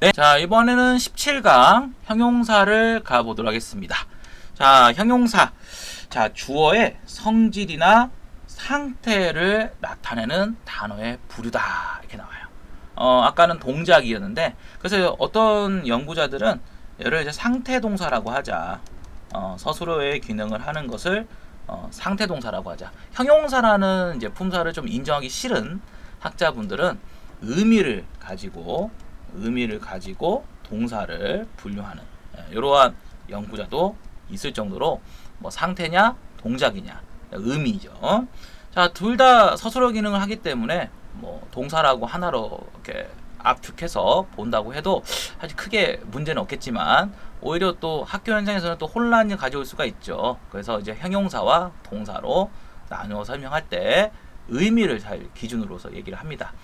네, 자, 이번에는 17강 형용사를 가보도록 하겠습니다. 자, 형용사. 자, 주어의 성질이나 상태를 나타내는 단어의 부류다. 이렇게 나와요. 아까는 동작이었는데, 그래서 어떤 연구자들은 얘를 이제 상태동사라고 하자. 스스로의 기능을 하는 것을 상태동사라고 하자. 형용사라는 이제 품사를 좀 인정하기 싫은 학자분들은 의미를 가지고 동사를 분류하는 이러한 연구자도 있을 정도로 뭐 상태냐 동작이냐 의미죠. 자, 둘 다 서술어 기능을 하기 때문에 뭐 동사라고 하나로 이렇게 압축해서 본다고 해도 사실 크게 문제는 없겠지만 오히려 또 학교 현장에서는 또 혼란을 가져올 수가 있죠. 그래서 이제 형용사와 동사로 나누어 설명할 때 의미를 잘 기준으로서 얘기를 합니다.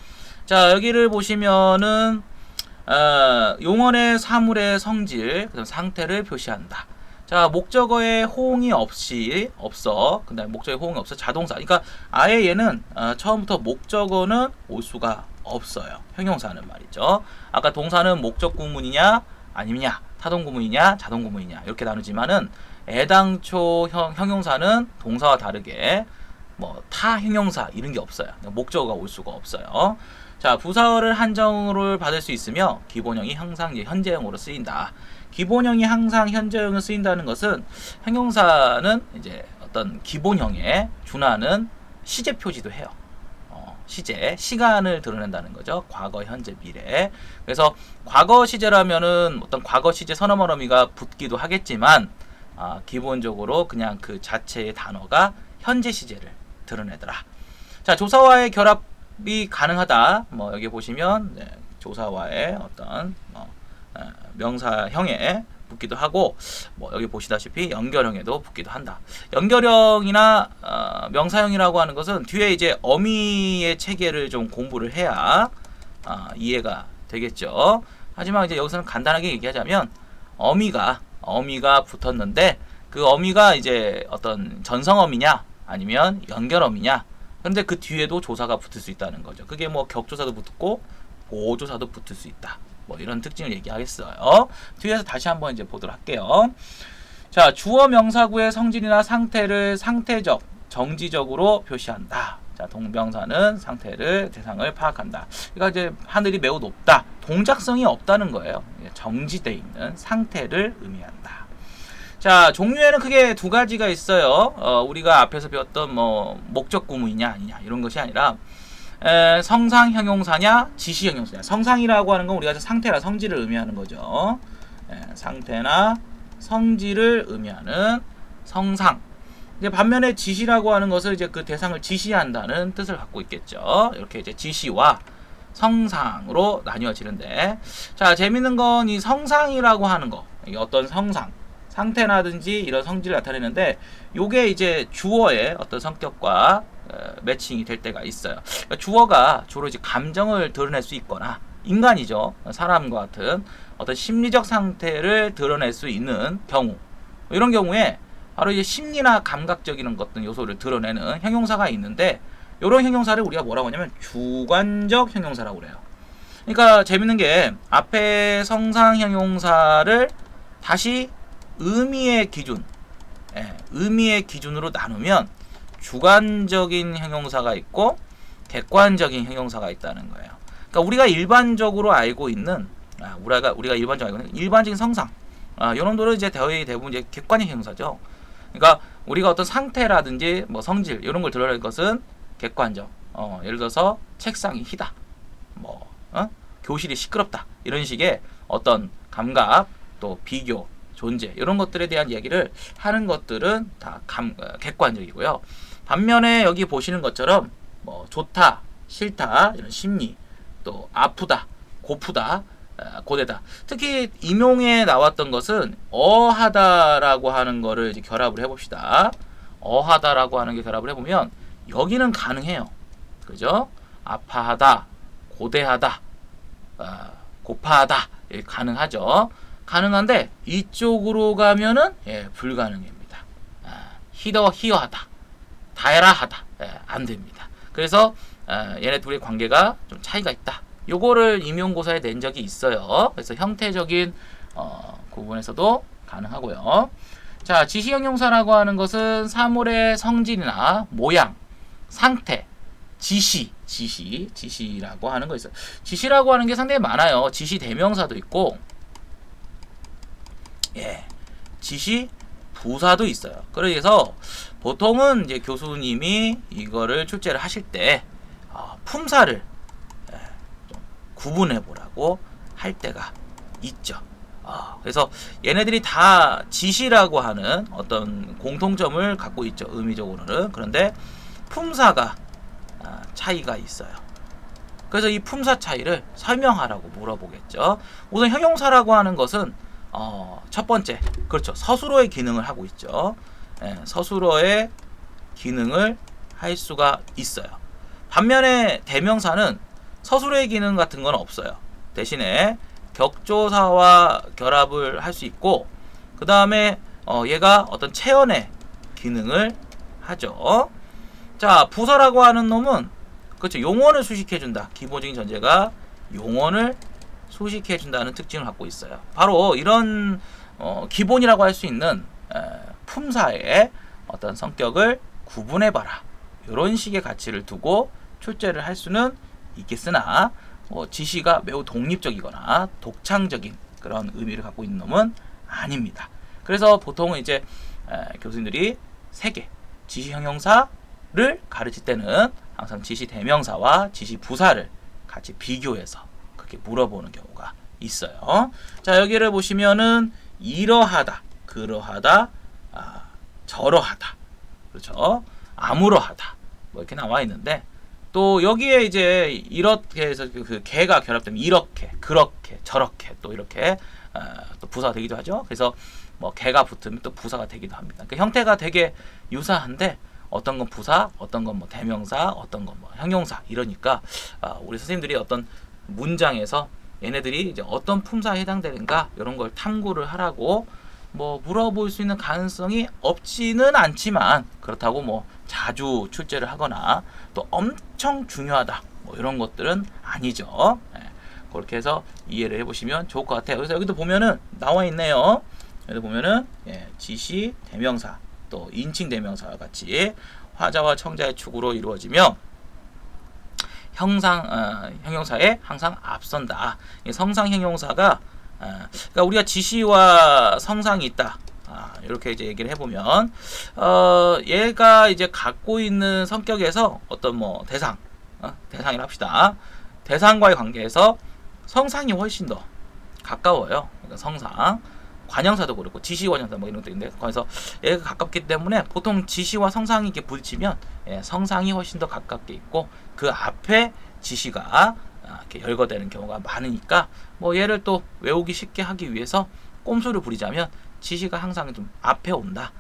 자, 여기를 보시면은 용언의 사물의 성질, 그다음 상태를 표시한다. 자, 목적어에 호응이 없어. 그다음 목적어에 호응이 없어. 자동사. 그러니까 아예 얘는 처음부터 목적어는 올 수가 없어요. 형용사는 말이죠. 아까 동사는 목적 구문이냐 아니냐, 타동 구문이냐, 자동 구문이냐 이렇게 나누지만은 애당초 형용사는 동사와 다르게 뭐 타 형용사 이런 게 없어요. 목적어가 올 수가 없어요. 자, 부사어를 한정어를 받을 수 있으며 기본형이 항상 현재형으로 쓰인다. 기본형이 항상 현재형으로 쓰인다는 것은 형용사는 이제 어떤 기본형에 준하는 시제 표시도 해요. 시제, 시간을 드러낸다는 거죠. 과거, 현재, 미래. 그래서 과거 시제라면은 어떤 과거 시제 선어말 어미가 붙기도 하겠지만 기본적으로 그냥 그 자체의 단어가 현재 시제를 드러내더라. 자, 조사와의 결합이 가능하다. 뭐 여기 보시면 조사와의 어떤 명사형에 붙기도 하고, 뭐 여기 보시다시피 연결형에도 붙기도 한다. 연결형이나 명사형이라고 하는 것은 뒤에 이제 어미의 체계를 좀 공부를 해야 이해가 되겠죠. 하지만 이제 여기서는 간단하게 얘기하자면 어미가 붙었는데 그 어미가 이제 어떤 전성어미냐 아니면 연결어미냐. 근데 그 뒤에도 조사가 붙을 수 있다는 거죠. 그게 뭐 격조사도 붙고 보조사도 붙을 수 있다. 뭐 이런 특징을 얘기하겠어요. 뒤에서 다시 한번 이제 보도록 할게요. 자, 주어 명사구의 성질이나 상태를 상태적, 정지적으로 표시한다. 자, 동명사는 상태를 대상을 파악한다. 그러니까 이제 하늘이 매우 높다. 동작성이 없다는 거예요. 정지되어 있는 상태를 의미한다. 자, 종류에는 크게 두 가지가 있어요. 우리가 앞에서 배웠던 뭐 목적 구문이냐 아니냐 이런 것이 아니라 성상 형용사냐 지시 형용사냐. 성상이라고 하는 건 우리가 상태나 성질을 의미하는 거죠. 상태나 성질을 의미하는 성상. 이제 반면에 지시라고 하는 것을 이제 그 대상을 지시한다는 뜻을 갖고 있겠죠. 이렇게 이제 지시와 성상으로 나뉘어지는데, 자, 재밌는 건 이 성상이라고 하는 거, 이게 어떤 성상, 상태라든지 이런 성질을 나타내는데, 요게 이제 주어의 어떤 성격과 매칭이 될 때가 있어요. 그러니까 주어가 주로 이제 감정을 드러낼 수 있거나, 인간이죠. 사람과 같은 어떤 심리적 상태를 드러낼 수 있는 경우, 이런 경우에 바로 이제 심리나 감각적인 어떤 요소를 드러내는 형용사가 있는데, 이런 형용사를 우리가 뭐라고 하냐면 주관적 형용사라고 그래요. 그러니까 재밌는 게 앞에 성상 형용사를 다시 의미의 기준으로 나누면 주관적인 형용사가 있고 객관적인 형용사가 있다는 거예요. 그러니까 우리가 일반적으로 알고 있는 일반적인 성상, 이런들은 이제 대부분 이제 객관적 형용사죠. 그러니까 우리가 어떤 상태라든지 뭐 성질 이런 걸 드러낼 것은 객관적. 예를 들어서 책상이 희다, 뭐 교실이 시끄럽다 이런 식의 어떤 감각, 또 비교, 존재 이런 것들에 대한 이야기를 하는 것들은 다 객관적이고요. 반면에 여기 보시는 것처럼 뭐 좋다, 싫다 이런 심리, 또 아프다, 고프다, 고되다. 특히 임용에 나왔던 것은 어하다라고 하는 거를 이제 결합을 해봅시다. 어하다라고 하는 게 결합을 해보면 여기는 가능해요. 그죠? 아파하다, 고대하다, 고파하다 가능하죠. 가능한데 이쪽으로 가면은 불가능입니다. 희어하다, 다해라하다 안 됩니다. 그래서 얘네 둘의 관계가 좀 차이가 있다. 요거를 임용고사에 낸 적이 있어요. 그래서 형태적인 구분에서도 가능하고요. 자, 지시형용사라고 하는 것은 사물의 성질이나 모양, 상태, 지시라고 하는 거 있어요. 지시라고 하는 게 상당히 많아요. 지시 대명사도 있고, 지시 부사도 있어요. 그래서 보통은 이제 교수님이 이거를 출제를 하실 때 품사를 좀 구분해 보라고 할 때가 있죠. 그래서 얘네들이 다 지시라고 하는 어떤 공통점을 갖고 있죠. 의미적으로는. 그런데 품사가 차이가 있어요. 그래서 이 품사 차이를 설명하라고 물어보겠죠. 우선 형용사라고 하는 것은 첫 번째, 그렇죠. 서술어의 기능을 하고 있죠. 서술어의 기능을 할 수가 있어요. 반면에 대명사는 서술어의 기능 같은 건 없어요. 대신에 격조사와 결합을 할 수 있고, 그 다음에 얘가 어떤 체언의 기능을 하죠. 자, 부사라고 하는 놈은 그렇죠. 용언을 수식해준다. 기본적인 전제가 용언을 수식해준다는 특징을 갖고 있어요. 바로 이런 기본이라고 할 수 있는 품사의 어떤 성격을 구분해봐라. 이런 식의 가치를 두고 출제를 할 수는 있겠으나 지시가 매우 독립적이거나 독창적인 그런 의미를 갖고 있는 놈은 아닙니다. 그래서 보통은 이제 교수님들이 3개 지시 형용사를 가르칠 때는 항상 지시 대명사와 지시 부사를 같이 비교해서 그렇게 물어보는 경우가 있어요. 자, 여기를 보시면은 이러하다, 그러하다, 저러하다, 그렇죠? 아무러하다, 뭐 이렇게 나와 있는데, 또 여기에 이제 이렇게 해서 그 개가 결합되면 이렇게, 그렇게, 저렇게 또 이렇게 또 부사가 되기도 하죠. 그래서 뭐 개가 붙으면 또 부사가 되기도 합니다. 그 형태가 되게 유사한데 어떤 건 부사, 어떤 건 뭐 대명사, 어떤 건 뭐 형용사 이러니까 우리 선생님들이 어떤 문장에서 얘네들이 이제 어떤 품사에 해당되는가 이런 걸 탐구를 하라고 뭐 물어볼 수 있는 가능성이 없지는 않지만, 그렇다고 뭐 자주 출제를 하거나 또 엄청 중요하다 뭐 이런 것들은 아니죠. 그렇게 해서 이해를 해보시면 좋을 것 같아요. 그래서 여기도 보면은 나와 있네요. 여기 보면은 지시 대명사 또 인칭 대명사와 같이 화자와 청자의 축으로 이루어지며 형용사에 항상 앞선다. 성상 형용사가 그러니까 우리가 지시와 성상이 있다. 이렇게 이제 얘기를 해보면 얘가 이제 갖고 있는 성격에서 어떤 뭐 대상이라 합시다. 대상과의 관계에서 성상이 훨씬 더 가까워요. 그러니까 성상. 관형사도 그렇고 지시관형사 뭐 이런 것도 있는데, 거기서 얘가 가깝기 때문에 보통 지시와 성상이 이렇게 부딪히면 성상이 훨씬 더 가깝게 있고 그 앞에 지시가 이렇게 열거되는 경우가 많으니까 뭐 얘를 또 외우기 쉽게 하기 위해서 꼼수를 부리자면 지시가 항상 좀 앞에 온다.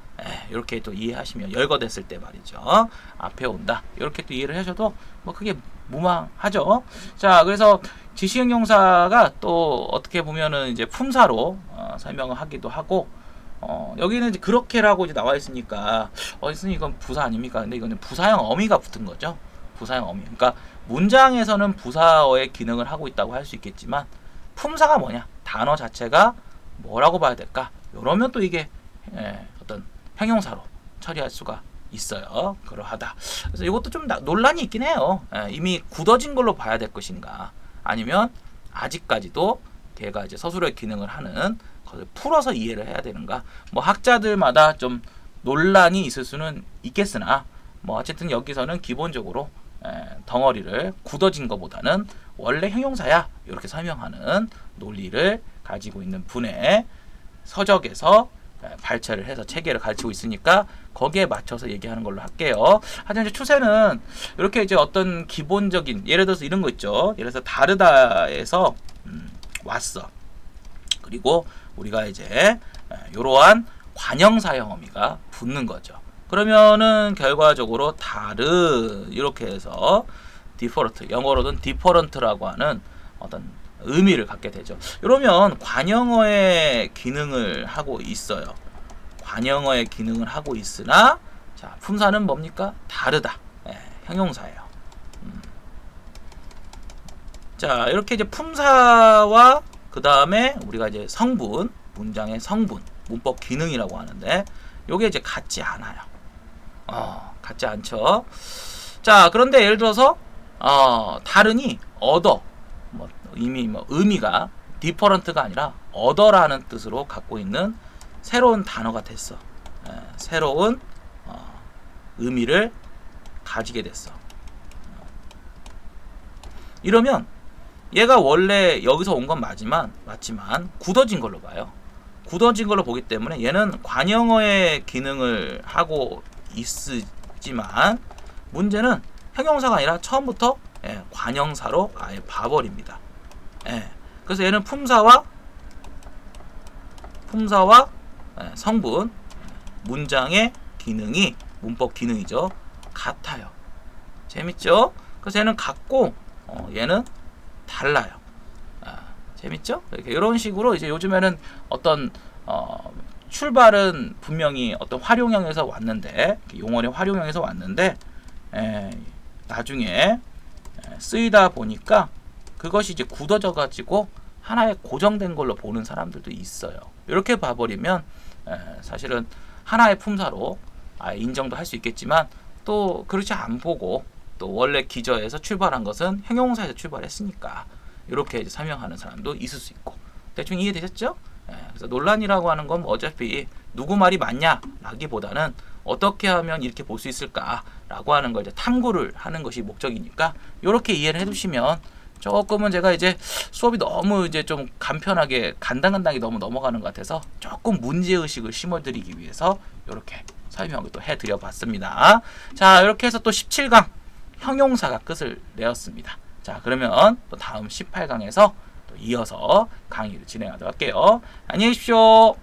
이렇게 또 이해하시면 열거됐을 때 말이죠. 앞에 온다. 이렇게 또 이해를 하셔도 뭐 크게 무방하죠. 자, 그래서 지시형용사가 또 어떻게 보면은 이제 품사로 설명을 하기도 하고, 여기는 이제 그렇게라고 이제 나와 있으니까 선생님 이건 부사 아닙니까? 근데 이거는 부사형 어미가 붙은 거죠. 부사형 어미. 그러니까 문장에서는 부사어의 기능을 하고 있다고 할 수 있겠지만 품사가 뭐냐? 단어 자체가 뭐라고 봐야 될까? 이러면 또 이게 어떤 형용사로 처리할 수가 있어요. 그러하다. 그래서 이것도 좀 논란이 있긴 해요. 이미 굳어진 걸로 봐야 될 것인가, 아니면 아직까지도 걔가 이제 서술의 기능을 하는 것을 풀어서 이해를 해야 되는가. 뭐 학자들마다 좀 논란이 있을 수는 있겠으나 뭐 어쨌든 여기서는 기본적으로 덩어리를 굳어진 것보다는 원래 형용사야 이렇게 설명하는 논리를 가지고 있는 분의 서적에서 발췌를 해서 체계를 가르치고 있으니까 거기에 맞춰서 얘기하는 걸로 할게요. 하지만 이제 추세는 이렇게 이제 어떤 기본적인, 예를 들어서 이런 거 있죠. 예를 들어서 다르다에서 왔어. 그리고 우리가 이제 이러한 관형사형 어미가 붙는 거죠. 그러면은 결과적으로 다르 이렇게 해서 디퍼런트, 영어로는 디퍼런트라고 하는 어떤 의미를 갖게 되죠. 이러면 관형어의 기능을 하고 있어요. 관형어의 기능을 하고 있으나 자, 품사는 뭡니까? 다르다. 형용사예요. 자, 이렇게 이제 품사와 그 다음에 우리가 이제 성분, 문장의 성분, 문법 기능이라고 하는데 요게 이제 같지 않아요. 같지 않죠. 자, 그런데 예를 들어서 다르니 other, 뭐 이미 뭐 의미가 different가 아니라 other라는 뜻으로 갖고 있는 새로운 단어가 됐어. 새로운 의미를 가지게 됐어. 이러면 얘가 원래 여기서 온 건 맞지만 굳어진 걸로 봐요. 굳어진 걸로 보기 때문에 얘는 관형어의 기능을 하고 있지만 문제는 형용사가 아니라 처음부터 관형사로 아예 봐버립니다. 그래서 얘는 품사와 성분, 문장의 기능이 문법 기능이죠. 같아요. 재밌죠? 그래서 얘는 같고 얘는 달라요. 재밌죠? 이런 식으로 이제 요즘에는 어떤 출발은 분명히 어떤 활용형에서 왔는데 용어의 활용형에서 왔는데 나중에 쓰이다 보니까 그것이 이제 굳어져 가지고 하나의 고정된 걸로 보는 사람들도 있어요. 이렇게 봐버리면 사실은 하나의 품사로 인정도 할 수 있겠지만 또 그렇지 않 보고 또 원래 기저에서 출발한 것은 형용사에서 출발했으니까 이렇게 이제 설명하는 사람도 있을 수 있고 대충 이해되셨죠? 그래서 논란이라고 하는 건 어차피 누구 말이 맞냐라기보다는 어떻게 하면 이렇게 볼 수 있을까라고 하는 걸 이제 탐구를 하는 것이 목적이니까 이렇게 이해를 해두시면 조금은 제가 이제 수업이 너무 이제 좀 간편하게 간당간당히 너무 넘어가는 것 같아서 조금 문제의식을 심어드리기 위해서 이렇게 설명을 또 해드려봤습니다. 자, 이렇게 해서 또 17강 형용사가 끝을 내었습니다. 자, 그러면 또 다음 18강에서 또 이어서 강의를 진행하도록 할게요. 안녕히 계십시오.